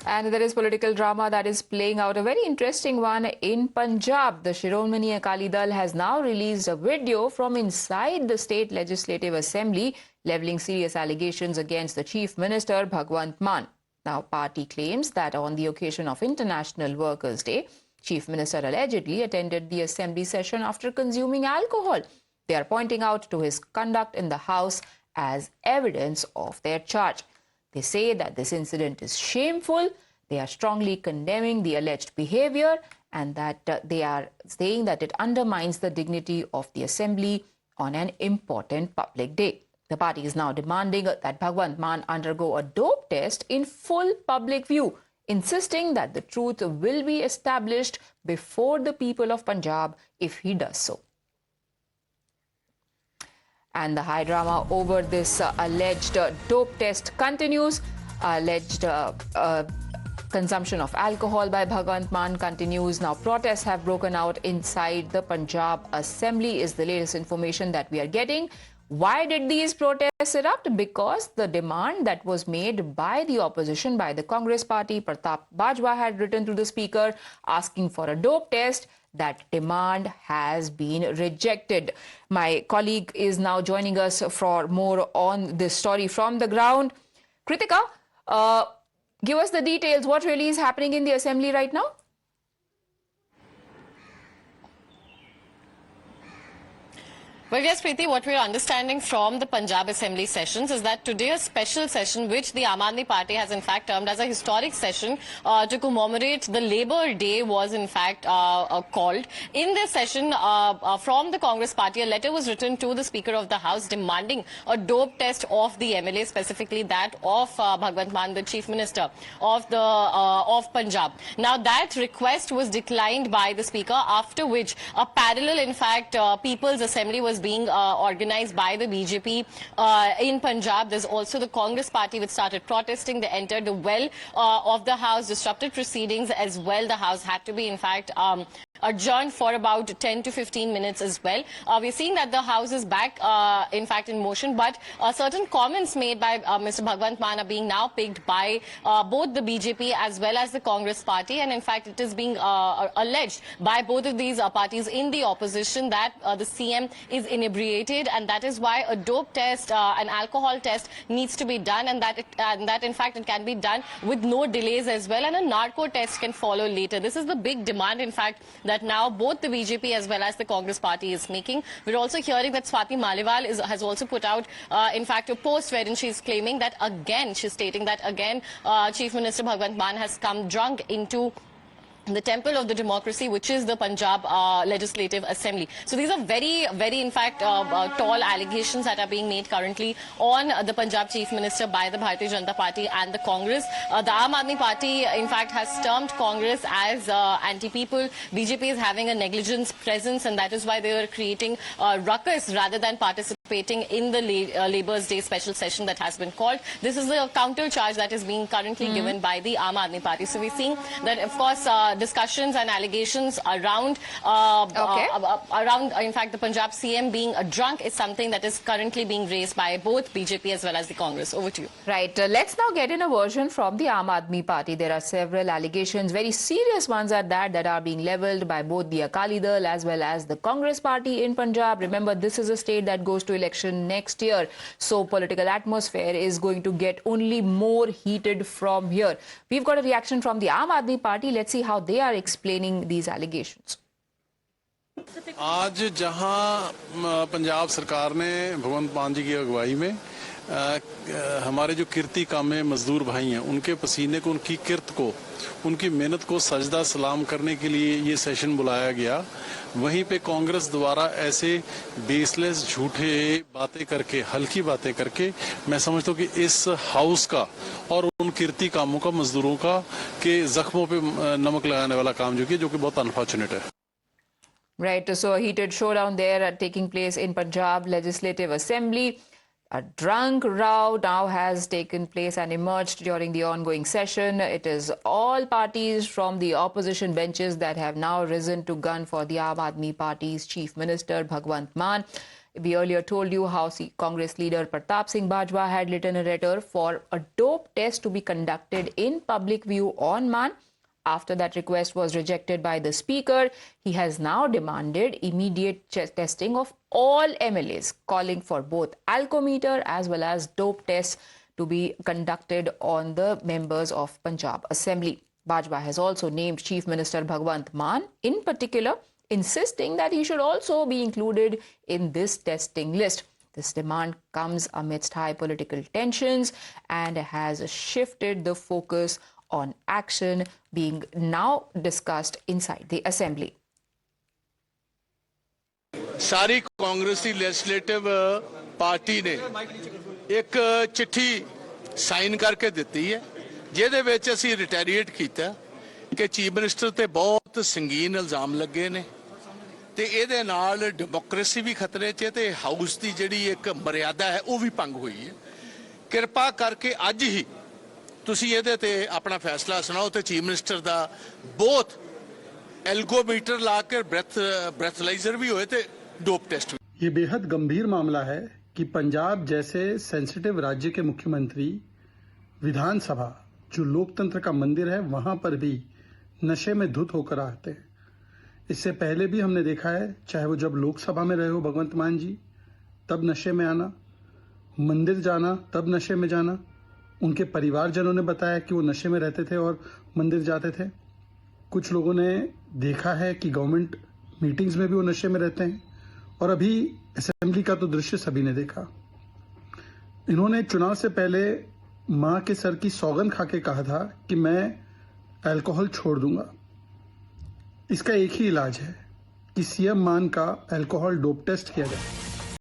And there is political drama that is playing out, a very interesting one in Punjab. The Shiromani Akali Dal has now released a video from inside the state legislative assembly levelling serious allegations against the chief minister Bhagwant Mann. Now, party claims that on the occasion of International Workers' Day, chief minister allegedly attended the assembly session after consuming alcohol. They are pointing out to his conduct in the house as evidence of their charge. They say that this incident is shameful. They are strongly condemning the alleged behavior and that they are saying that it undermines the dignity of the assembly on an important public day. The party is now demanding that Bhagwant Mann undergo a dope test in full public view, insisting that the truth will be established before the people of Punjab if he does so. And the high drama over this alleged dope test continues. Alleged consumption of alcohol by Bhagwant Mann continues. Now, protests have broken out inside the Punjab Assembly is the latest information that we are getting. Why did these protests erupt? Because the demand that was made by the opposition, by the Congress party, Pratap Bajwa had written to the speaker asking for a dope test. That demand has been rejected. My colleague is now joining us for more on this story from the ground. Kritika, give us the details. What really is happening in the assembly right now? Well, yes, Preeti, what we're understanding from the Punjab Assembly sessions is that today a special session, which the Aam Aadmi Party has in fact termed as a historic session to commemorate the Labour Day, was in fact called. In this session, from the Congress Party, a letter was written to the Speaker of the House demanding a dope test of the MLA, specifically that of Bhagwant Mann, the Chief Minister of Punjab. Now, that request was declined by the Speaker, after which a parallel, in fact, People's Assembly was being organized by the BJP in Punjab. There's also the Congress party which started protesting. They entered the well of the House, disrupted proceedings as well. The House had to be, in fact, adjourned for about 10 to 15 minutes as well. We're seeing that the House is back, in fact, in motion, but certain comments made by Mr. Bhagwant Mann are being now picked by both the BJP as well as the Congress party, and in fact it is being alleged by both of these parties in the opposition that the CM is inebriated, and that is why a dope test, an alcohol test needs to be done, and that in fact it can be done with no delays as well, and a narco test can follow later. This is the big demand, in fact, that now both the BJP as well as the Congress party is making. We're also hearing that Swati Maliwal has also put out, in fact, a post wherein she's claiming that again, she's stating that again, Chief Minister Bhagwant Mann has come drunk into the temple of the democracy, which is the Punjab Legislative Assembly. So these are very, very, in fact, tall allegations that are being made currently on the Punjab Chief Minister by the Bharatiya Janata Party and the Congress. The Aam Aadmi Party, in fact, has termed Congress as anti-people. BJP is having a negligence presence, and that is why they are creating ruckus rather than participating in the Labour's Day special session that has been called. This is the counter charge that is being currently given by the Aam Aadmi Party. So we're seeing that, of course, discussions and allegations around, in fact, the Punjab CM being a drunk is something that is currently being raised by both BJP as well as the Congress. Over to you. Right. Let's now get in a version from the Aam Aadmi Party. There are several allegations, very serious ones at that are being levelled by both the Akali Dal as well as the Congress Party in Punjab. Remember, this is a state that goes to election next year. So political atmosphere is going to get only more heated from here. We've got a reaction from the Aam Aadmi Party. Let's see how they are explaining these allegations. आज जहां पंजाब सरकार ने भगवंत मान जी की अगुवाई में हमारे जो किरती कामे मजदूर भाई हैं उनके पसीने को, उनकी किरत को, उनकी मेहनत को सजदा सलाम करने के लिए ये सेशन बुलाया गया, वहीं पे कांग्रेस द्वारा ऐसे बेसलेस झूठे बातें करके, हल्की बातें करके, मैं समझता हूँ कि इस हाउस का और उन किरती कामों का, मजदूरों का के जख्मों पे नमक लगाने वाला काम जो कि बहुत अनफॉर्चुनेट है. Right, so a heated showdown there taking place in Punjab Legislative Assembly. A drunk row now has taken place and emerged during the ongoing session. It is all parties from the opposition benches that have now risen to gun for the Aam Aadmi Party's Chief Minister Bhagwant Mann. We earlier told you how Congress leader Pratap Singh Bajwa had written a letter for a dope test to be conducted in public view on Man. After that request was rejected by the speaker, he has now demanded immediate testing of all MLAs, calling for both alcometer as well as dope tests to be conducted on the members of Punjab Assembly. Bajwa has also named Chief Minister Bhagwant Mann in particular, insisting that he should also be included in this testing list. This demand comes amidst high political tensions and has shifted the focus on action being now discussed inside the assembly. सारी कांग्रेसी legislative party ने एक चिट्ठी sign करके ਦਿੱਤੀ ਹੈ ਜਿਹਦੇ ਵਿੱਚ ਅਸੀਂ ਰਿਟੈਰੀਏਟ ਕੀਤਾ ਕਿ ਚੀਫ ਮਿਨਿਸਟਰ ਤੇ ਬਹੁਤ ਸੰਗੀਨ ਇਲਜ਼ਾਮ ਲੱਗੇ ਨੇ ਤੇ ਇਹਦੇ ਨਾਲ ਡੈਮੋਕ੍ਰੇਸੀ ਵੀ ਖਤਰੇ 'ਚ ਹੈ ਤੇ ਹਾਊਸ ਦੀ ਜਿਹੜੀ ਇੱਕ ਮਰਿਆਦਾ ਹੈ ਉਹ ਵੀ ਭੰਗ ਹੋਈ ਹੈ। ਕਿਰਪਾ ਕਰਕੇ ਅੱਜ ਹੀ ਤੁਸੀਂ ਇਹਦੇ ਤੇ ਆਪਣਾ ਫੈਸਲਾ ਸੁਣਾਓ ਤੇ ਚੀਫ ਮਿਨਿਸਟਰ ਦਾ ਬਹੁਤ एल्गोमीटर लाकर ब्रेथलाइजर भी हुए थे, डोप टेस्ट भी। ये बेहद गंभीर मामला है कि पंजाब जैसे सेंसिटिव राज्य के मुख्यमंत्री विधानसभा जो लोकतंत्र का मंदिर है वहां पर भी नशे में धुत होकर आते हैं। इससे पहले भी हमने देखा है, चाहे वो जब लोकसभा में रहे हो भगवंत मान जी तब नशे में आना, मंदिर जाना तब नशे में जाना। उनके परिवारजनों ने बताया कि वो नशे में रहते थे और मंदिर जाते थे। कुछ लोगों ने देखा है कि गवर्नमेंट मीटिंग्स में भी वो नशे में रहते हैं और अभी असेंबली का तो दृश्य सभी ने देखा। इन्होंने चुनाव से पहले मां के सर की सौगंध खा के कहा था कि मैं अल्कोहल छोड़ दूंगा। इसका एक ही इलाज है कि सीएम मान का अल्कोहल डोप टेस्ट किया जाए।